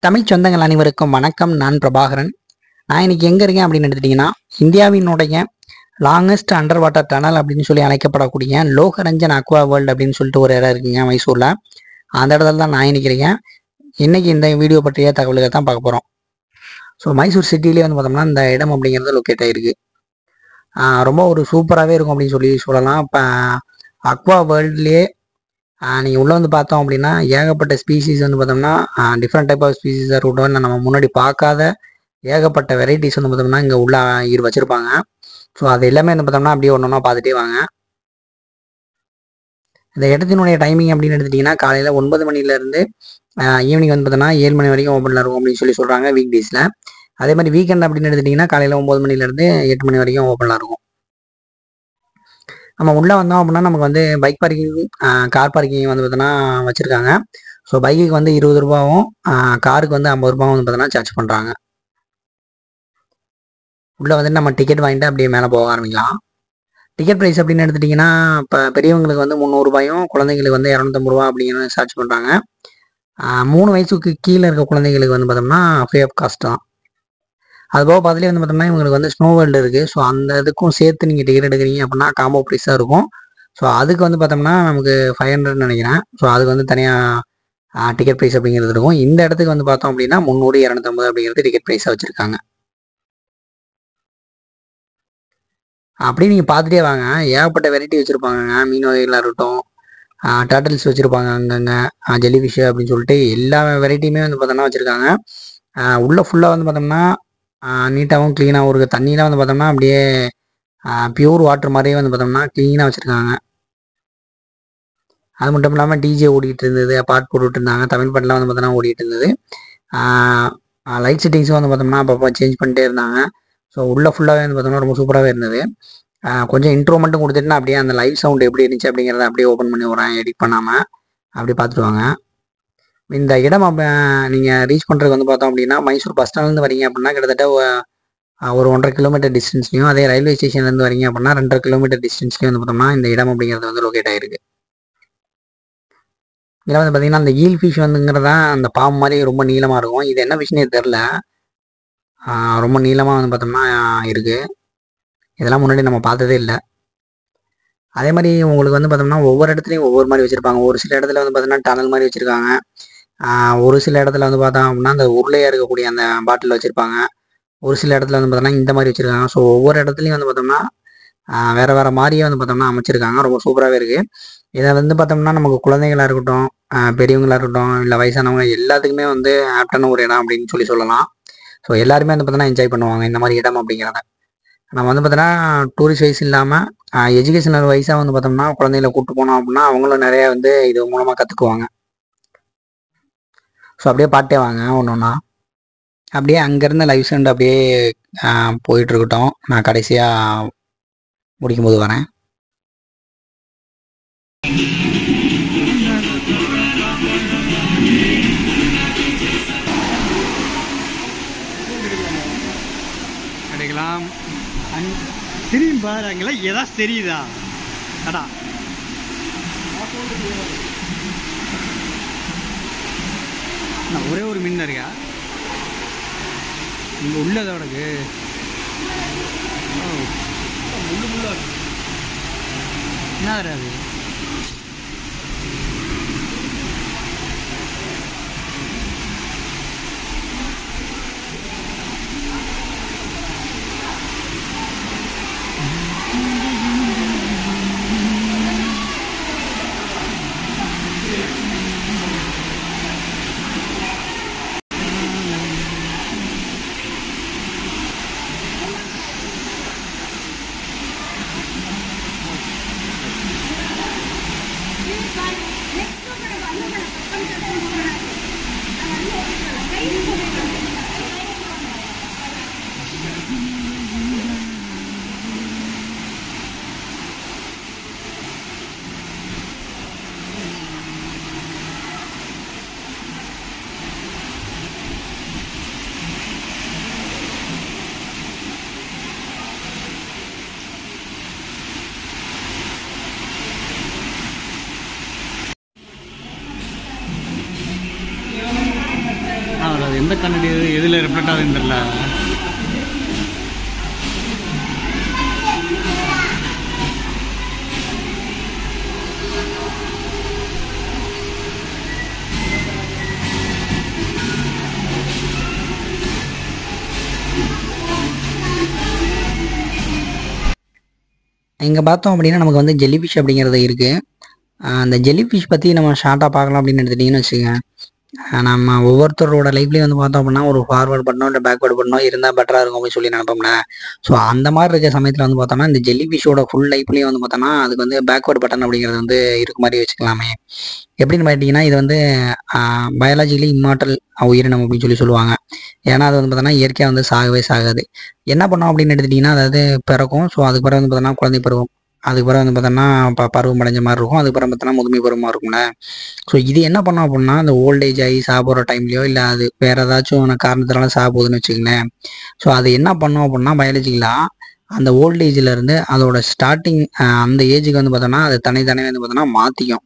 தமிழ் சொந்தங்கள் அனைவருக்கும் வணக்கம். நான் பிரபாகரன். நான் இன்னைக்கு எங்கே இருக்கேன் அப்படின்னு எடுத்துட்டிங்கன்னா, இந்தியாவினுடைய லாங்கஸ்ட் அண்டர் வாட்டர் டனல் அப்படின்னு சொல்லி அழைக்கப்படக்கூடிய லோகரஞ்சன் அக்வா வேர்ல்டு அப்படின்னு சொல்லிட்டு ஒரு இடம் இருக்குங்க மைசூரில். அந்த இடத்துல தான் நான் இன்னைக்கு இருக்கேன். இன்னைக்கு இந்த வீடியோ பற்றிய தகவல்களை தான் பார்க்க போகிறோம். ஸோ மைசூர் சிட்டிலேயே வந்து பார்த்தோம்னா இந்த இடம் அப்படிங்கிறது லொக்கேட் ஆகிருக்கு. ரொம்ப ஒரு சூப்பராகவே இருக்கும் அப்படின்னு சொல்லி சொல்லலாம். இப்போ அக்வா வேர்ல்ட்லேயே நீங்கள் உள்ளே வந்து பார்த்தோம் அப்படின்னா ஏகப்பட்ட ஸ்பீசிஸ் வந்து பார்த்தோம்னா டிஃப்ரெண்ட் டைப் ஆஃப் ஸ்பீசிஸாக இருக்கட்டும், இல்லை நம்ம முன்னாடி பார்க்காத ஏகப்பட்ட வெரைட்டிஸ் வந்து பார்த்தோம்னா இங்கே உள்ள வச்சுருப்பாங்க. ஸோ அது எல்லாமே வந்து பார்த்தோம்னா அப்படியே ஒன்று ஒன்றா பார்த்துட்டே வாங்க. இந்த இடத்தினுடைய டைமிங் அப்படின்னு எடுத்துட்டிங்கன்னா காலையில் 9 மணிலேருந்து ஈவினிங் வந்து பார்த்தோம்னா 7 மணி வரைக்கும் ஓப்பனில் இருக்கும் அப்படின்னு சொல்லி சொல்கிறாங்க வீக் டேஸில். அதே மாதிரி வீக்கெண்ட் அப்படின்னு எடுத்துட்டிங்கன்னா காலையில் 9 மணிலேருந்து 8 மணி வரைக்கும் ஓப்பனில் இருக்கும். நம்ம உள்ளே வந்தோம் அப்படின்னா நமக்கு வந்து பைக் பார்க்கிங், கார் பார்க்கிங் வந்து பார்த்தோன்னா வச்சுருக்காங்க. ஸோ பைக்குக்கு வந்து 20 ரூபாவும் காருக்கு வந்து 50 ரூபாவும் வந்து பார்த்தோன்னா சார்ஜ் பண்ணுறாங்க. உள்ளே வந்துட்டு நம்ம டிக்கெட் வாங்கிட்டு அப்படியே மேலே போக ஆரம்பிக்கலாம். டிக்கெட் ப்ரைஸ் அப்படின்னு எடுத்துட்டிங்கன்னா இப்போ பெரியவங்களுக்கு வந்து 300 ரூபாயும் குழந்தைங்களுக்கு வந்து 250 ரூபா அப்படிங்கிறது சார்ஜ் பண்ணுறாங்க. 3 வயசுக்கு கீழே இருக்க குழந்தைங்களுக்கு வந்து பார்த்தோம்னா ஃப்ரீ ஆஃப் காஸ்ட் தான். அதுபோக பக்கத்துலேயே வந்து பார்த்தோம்னா இவங்களுக்கு வந்து ஸ்னோ வேர்ல்டு இருக்குது. ஸோ அந்த இதுக்கும் சேர்த்து நீங்கள் டிக்கெட் எடுக்கிறீங்க அப்படின்னா காம்போ ப்ரைஸாக இருக்கும். ஸோ அதுக்கு வந்து பார்த்தோம்னா நமக்கு 500 நினைக்கிறேன். ஸோ அதுக்கு வந்து தனியாக டிக்கெட் ப்ரைஸ் அப்படிங்கிறது இருக்கும். இந்த இடத்துக்கு வந்து பார்த்தோம் அப்படின்னா 300, 250 அப்படிங்கிறது டிக்கெட் ப்ரைஸாக வச்சுருக்காங்க. அப்படியே நீங்கள் பார்த்துட்டே வாங்க. ஏகப்பட்ட வெரைட்டி வச்சுருப்பாங்கங்க. மீன் வகைகளாக இருக்கட்டும், டர்ட்டில்ஸ் வச்சுருப்பாங்க, அங்கங்கே ஜெல்லி ஃபிஷ்ஷு அப்படின்னு சொல்லிட்டு எல்லா வெரைட்டியுமே வந்து பார்த்தோம்னா வச்சுருக்காங்க. உள்ளே ஃபுல்லாக வந்து பார்த்தோம்னா நீட்டாகவும் க்ளீனாகவும் இருக்குது. தண்ணியெலாம் வந்து பார்த்தோம்னா அப்படியே பியூர் வாட்டர் மாதிரியே வந்து பார்த்தோம்னா க்ளீனாக வச்சுருக்காங்க. அது மட்டும் இல்லாமல் டிஜே ஓடிட்டு இருந்தது, பாட்டு போட்டுட்டு இருந்தாங்க. தமிழ் பாட்டெலாம் வந்து பார்த்தோம்னா ஓடிட்டு இருந்தது. லைட் செட்டிங்ஸும் வந்து பார்த்தோம்னா அப்பப்போ சேஞ்ச் பண்ணிட்டே இருந்தாங்க. ஸோ உள்ளே ஃபுல்லாகவே வந்து பார்த்தோம்னா ரொம்ப சூப்பராகவே இருந்தது. கொஞ்சம் இன்ட்ரோ மட்டும் கொடுத்துட்டுனா அப்படியே அந்த லைவ் சவுண்ட் எப்படி இருந்துச்சு அப்படிங்கிறத அப்படியே ஓப்பன் பண்ணி விட்றேன், எடிட் பண்ணாமல் அப்படி பார்த்துட்டு. இந்த இடம் நீங்கள் ரீச் பண்ணுறது வந்து பார்த்தோம் அப்படின்னா மைசூர் பஸ் ஸ்டாண்ட்லேருந்து வரீங்க அப்படின்னா கிட்டத்தட்ட ஒரு 1.5 கிலோமீட்டர் டிஸ்டன்ஸ்லையும், அதே ரயில்வே ஸ்டேஷன்லேருந்து வரீங்க அப்படின்னா 2.5 கிலோமீட்டர் டிஸ்டன்ஸ்லையும் வந்து பார்த்தோம்னா இந்த இடம் அப்படிங்கிறது வந்து லொக்கேட் ஆகிருக்கு. இதில் வந்து பார்த்தீங்கன்னா அந்த ஈல் ஃபிஷ் வந்துங்கிறதா அந்த பாம்பு மாதிரி ரொம்ப நீளமாக இருக்கும். இது என்ன ஃபிஷ்னே தெரில, ரொம்ப நீளமாக வந்து பார்த்தோம்னா இருக்குது. இதெல்லாம் முன்னாடி நம்ம பார்த்ததே இல்லை. அதே மாதிரி உங்களுக்கு வந்து பார்த்தோம்னா ஒவ்வொரு இடத்துலையும் ஒவ்வொரு மாதிரி வச்சுருப்பாங்க. ஒரு சில இடத்துல வந்து பார்த்தோம்னா டனல் மாதிரி வச்சுருக்காங்க. ஒரு சில இடத்துல வந்து பார்த்தோம் அப்படின்னா அந்த உருளையாக இருக்கக்கூடிய அந்த பாட்டில் வச்சுருப்பாங்க. ஒரு சில இடத்துல வந்து பார்த்தோம்னா இந்த மாதிரி வச்சுருக்காங்க. ஸோ ஒவ்வொரு இடத்துலையும் வந்து பார்த்தோம்னா வேறு வேறு மாதிரியே வந்து பார்த்தோம்னா அமைச்சிருக்காங்க. ரொம்ப சூப்பராகவே இருக்குது. இதை வந்து பார்த்தோம்னா நமக்கு குழந்தைகளாக இருக்கட்டும், பெரியவங்களாக இருக்கட்டும், இல்லை வயசானவங்க எல்லாத்துக்குமே வந்து ஆப்டான ஒரு இடம் அப்படின்னு சொல்லலாம். ஸோ எல்லாருமே வந்து பார்த்தோன்னா என்ஜாய் பண்ணுவாங்க இந்த மாதிரி இடம் அப்படிங்கிறத. நம்ம வந்து பார்த்தோன்னா டூரிஸ்ட் வைஸ் இல்லாமல் எஜுகேஷனல் வைஸாக வந்து பார்த்தோம்னா குழந்தைகளை கூப்பிட்டு போனோம் அப்படின்னா அவங்களும் நிறையா வந்து இது மூலமாக கற்றுக்குவாங்க. ஸோ அப்படியே பாட்டே வாங்க ஒன்று ஒன்றா. அப்படியே அங்கேருந்து லைவ் சவுண்ட் அப்படியே போயிட்டுருக்கட்டும். நான் கடைசியாக முடிக்கும்போது வரேன். கிடைக்கலாம். திரும்பி பாருங்களா, ஏதாச்சும் தெரியுதா? அடா ஒரே ஒரு மீன் இருக்கா இங்கே உள்ளதோடக்கு. என்ன வராது? எந்த கண்ணாடி எதில் ரிஃப்ளெக்ட் ஆகுதுன்னு தெரியல. இங்கே பார்த்தோம் அப்படின்னா நமக்கு வந்து ஜெல்லி ஃபிஷ் அப்படிங்கிறது இருக்குது. அந்த ஜெல்லி ஃபிஷ் பற்றி நம்ம ஷார்ட்டாக பார்க்கலாம் அப்படின்னு எடுத்துட்டிங்கன்னு வச்சுக்கோங்க. நம்ம ஒவ்வொருத்தரோட லைஃப்லேயும் வந்து பார்த்தோம் அப்படின்னா ஒரு ஃபார்வர்ட் பண்ணணும் இல்லை பேக்வேர்டு பண்ணணும் இருந்தால் பெட்டராக இருக்கும் அப்படின்னு சொல்லி நினைப்போம்ல. ஸோ அந்த மாதிரி இருக்க சமயத்தில் வந்து பார்த்தோம்னா இந்த ஜெல்லி ஃபிஷ்ஷோட ஃபுல் லைஃப்லேயும் வந்து பார்த்தோம்னா அதுக்கு வந்து பேக்வேர்டு பட்டன் அப்படிங்கிறது வந்து இருக்க மாதிரி வச்சுக்கலாமே. எப்படின்னு பார்த்தீங்கன்னா இது வந்து பயாலஜிக்கலி இம்மார்டல் உயிரினம் அப்படின்னு சொல்லி சொல்லுவாங்க. ஏன்னா அது வந்து பார்த்தோன்னா இயற்கையாக வந்து சாகவே சாகாது. என்ன பண்ணோம் அப்படின்னு எடுத்துட்டிங்கன்னா அதாவது பிறக்கும். ஸோ அதுக்கு பிறகு வந்து பார்த்தோன்னா குழந்தை பருவம், அதுக்கு பிறகு வந்து பார்த்தோன்னா பருவம் அடைஞ்ச மாதிரி இருக்கும், அதுக்கு பிறகு பார்த்தோன்னா முதுமை பருவமாக இருக்கும்ல. ஸோ இது என்ன பண்ணோம் அப்படின்னா அந்த ஓல்டேஜ் ஆகி சாப்பிட்ற டைம்லையோ இல்லை அது வேறு ஏதாச்சும் காரணத்தினால சாப்பிடுதுன்னு வச்சுக்கங்களேன். ஸோ அது என்ன பண்ணோம் அப்படின்னா பயாலஜிக்கலாக அந்த ஓல்டேஜிலேருந்து அதோட ஸ்டார்டிங் அந்த ஏஜுக்கு வந்து பார்த்தோன்னா அது தனித்தனே வந்து பார்த்தோன்னா மாற்றிக்கும்.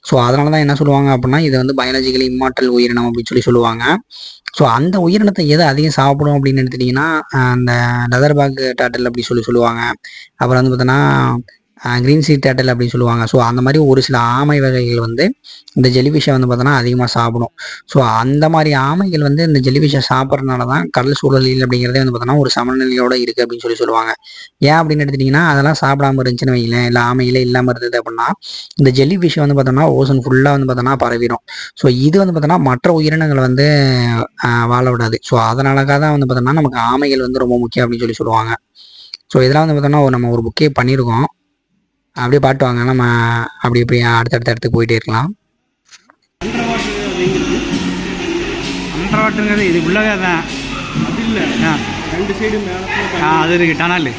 ஸோ அதனால தான் என்ன சொல்லுவாங்க அப்படின்னா இது வந்து பயாலஜிக்கலி இம்மார்டல் உயிரினம் அப்படின்னு சொல்லி சொல்லுவாங்க. ஸோ அந்த உயிரினத்தை எதை அதிகம் சாப்பிடும் அப்படின்னு எடுத்துட்டிங்கன்னா அந்த லெதர் பேக் டேட்டில் அப்படி சொல்லுவாங்க. அப்புறம் வந்து பார்த்தோன்னா க்ரீன் சீ டேட்டில் அப்படின்னு சொல்லுவாங்க. ஸோ அந்த மாதிரி ஒரு சில ஆமை வகைகள் வந்து இந்த ஜெல்லிஃபிஷ்ஷை வந்து பார்த்தோன்னா அதிகமாக சாப்பிடும். ஸோ அந்த மாதிரி ஆமைகள் வந்து இந்த ஜெல்லிஃபிஷ்ஷை சாப்பிட்றதுனால தான் கடல் சூழலில் அப்படிங்கிறதே வந்து பார்த்தோன்னா ஒரு சமநிலையோடு இருக்குது அப்படின்னு சொல்லுவாங்க. ஏன் அப்படின்னு எடுத்துட்டிங்கன்னா அதெல்லாம் சாப்பிடாமல் இருந்துச்சுன்னு வைங்களேன், இல்லை ஆமைகளே இல்லாமல் இருந்தது அப்படின்னா இந்த ஜெல்லிஃபிஷ் வந்து பார்த்தோன்னா ஓசன் ஃபுல்லாக வந்து பார்த்தோன்னா பரவிடும். ஸோ இது வந்து பார்த்தோன்னா மற்ற உயிரினங்களை வந்து வாழ விடாது. ஸோ அதனாலக்காக தான் வந்து பார்த்தோன்னா நமக்கு ஆமைகள் வந்து ரொம்ப முக்கியம் அப்படின்னு சொல்லுவாங்க. ஸோ இதெல்லாம் வந்து பார்த்தோன்னா நம்ம ஒரு புக்கே பண்ணியிருக்கோம். அப்படியே பாட்டு வாங்க, நம்ம அப்படி அடுத்தடுத்த இடத்துக்கு போயிட்டே இருக்கலாம். அண்டர் வாட்டருங்கிறது இது உள்ளவே தான். அது இல்லை, 2 சைடு மேலே அது இருக்குது, டனல்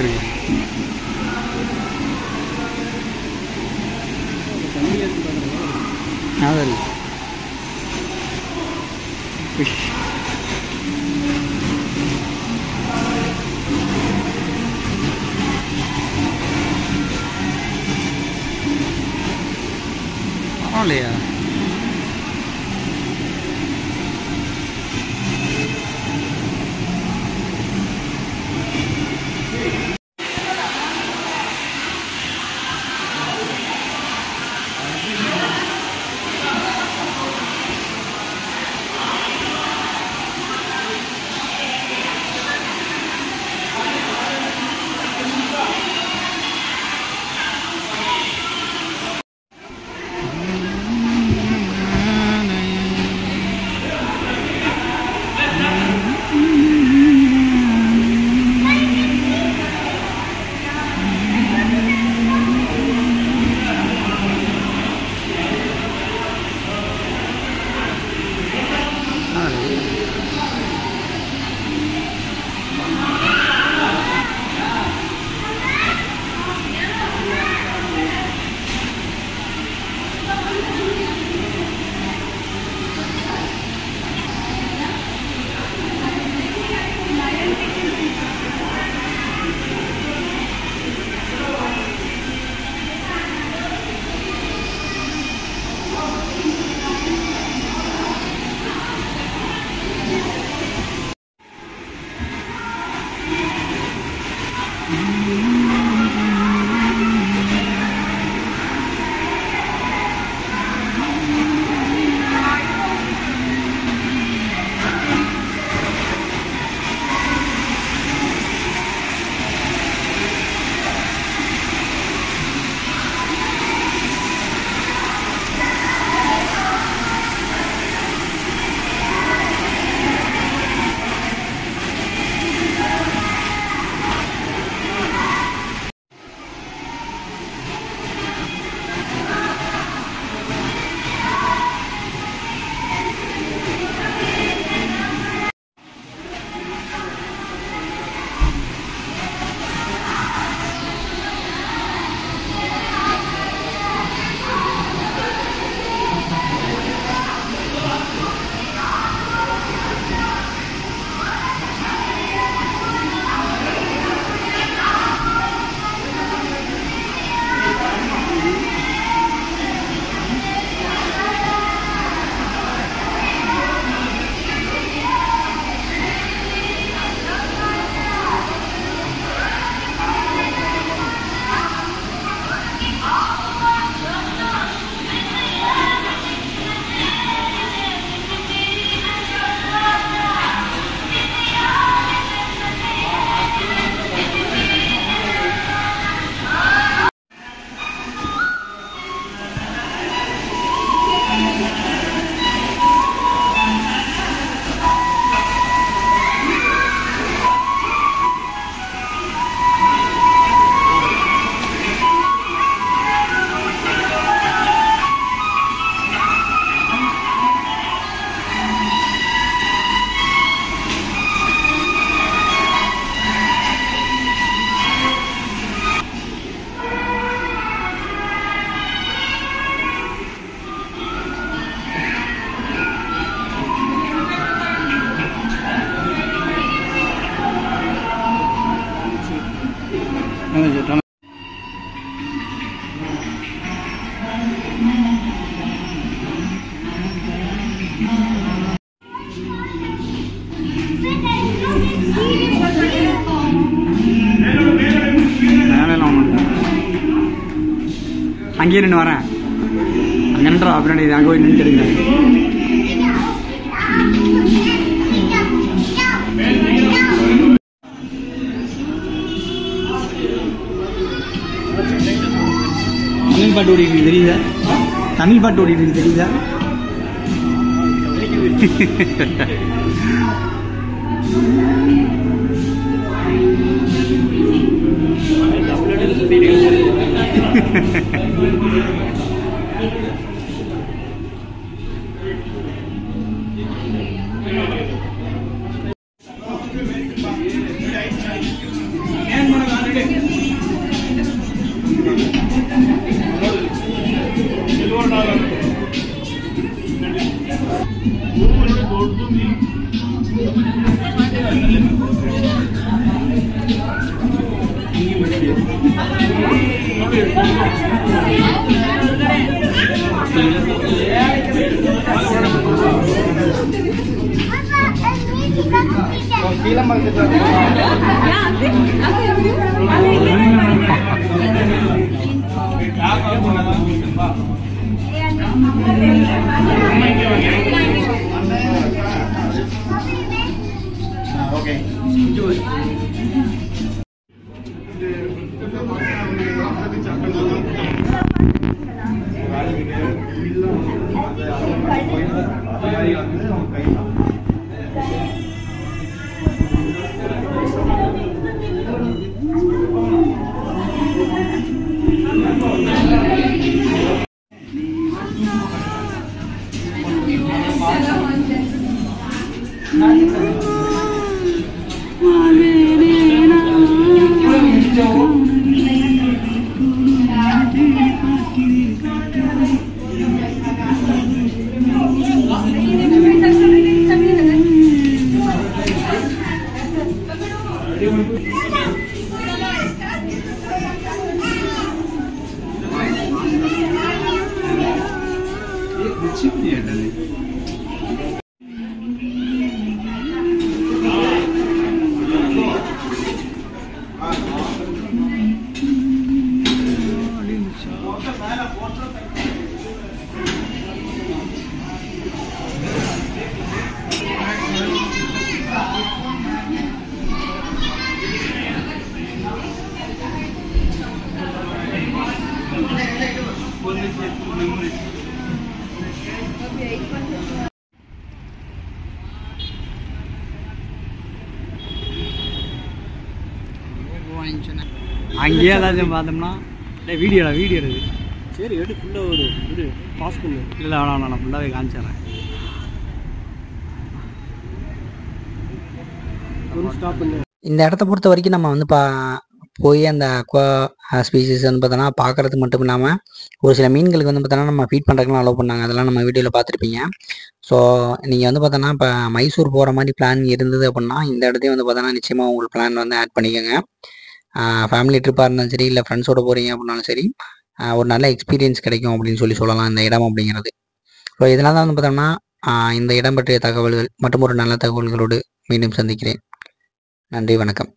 இருக்குது. அது இருக்கு ஃபிஷ். பரவாயில்லையா? வேலையெல்லாம் ஒன்றும் இல்லை. அங்கேயே நின்று வரேன். அங்கே நின்றா பின்னாடி அங்கே போய் நின்று எடுக்கிறேன். தமிழ் பாட்டு ஓடிட்டு தெரியுதா? தமிழ் பாட்டு ஓடிட்டு தெரியுதா? அங்கேயே ஏதாச்சும் பார்த்தோம்னா வீடியோ இருக்குது. சரி எடு ஃபுல்லாக ஒரு இது பாஸ் பண்ணு. இல்லை வேணாம் நான் ஃபுல்லாகவே காமிச்சிடுறேன். ஸ்டாப் பண்ணு. இந்த இடத்த பொறுத்த வரைக்கும் நம்ம வந்து போய் அந்த அக்வா ஸ்பீசிஸ் வந்து பார்த்தோன்னா பார்க்குறதுக்கு மட்டும் இல்லாமல் ஒரு சில மீன்களுக்கு வந்து பார்த்தோன்னா நம்ம ஃபீட் பண்ணுறதுக்குலாம் அலோவ் பண்ணாங்க. அதெல்லாம் நம்ம வீடியோவில் பார்த்துருப்பீங்க. ஸோ நீங்கள் வந்து பார்த்தோன்னா இப்போ மைசூர் போகிற மாதிரி பிளான் இருந்தது அப்படின்னா இந்த இடத்தையும் வந்து பார்த்தோன்னா நிச்சயமாக உங்களுக்கு பிளான் வந்து ஆட் பண்ணிக்கோங்க. ஃபேமிலி ட்ரிப்பாக இருந்தாலும் சரி, இல்லை ஃப்ரெண்ட்ஸோட போகிறீங்க அப்படின்னாலும் சரி, ஒரு நல்ல எக்ஸ்பீரியன்ஸ் கிடைக்கும் அப்படின்னு சொல்லலாம் இந்த இடம் அப்படிங்கிறது. ஸோ இதனால தான் வந்து பார்த்தோம்னா இந்த இடம் பற்றிய தகவல்கள் மற்றும் ஒரு நல்ல தகவல்களோடு மீண்டும் சந்திக்கிறேன். நன்றி, வணக்கம்.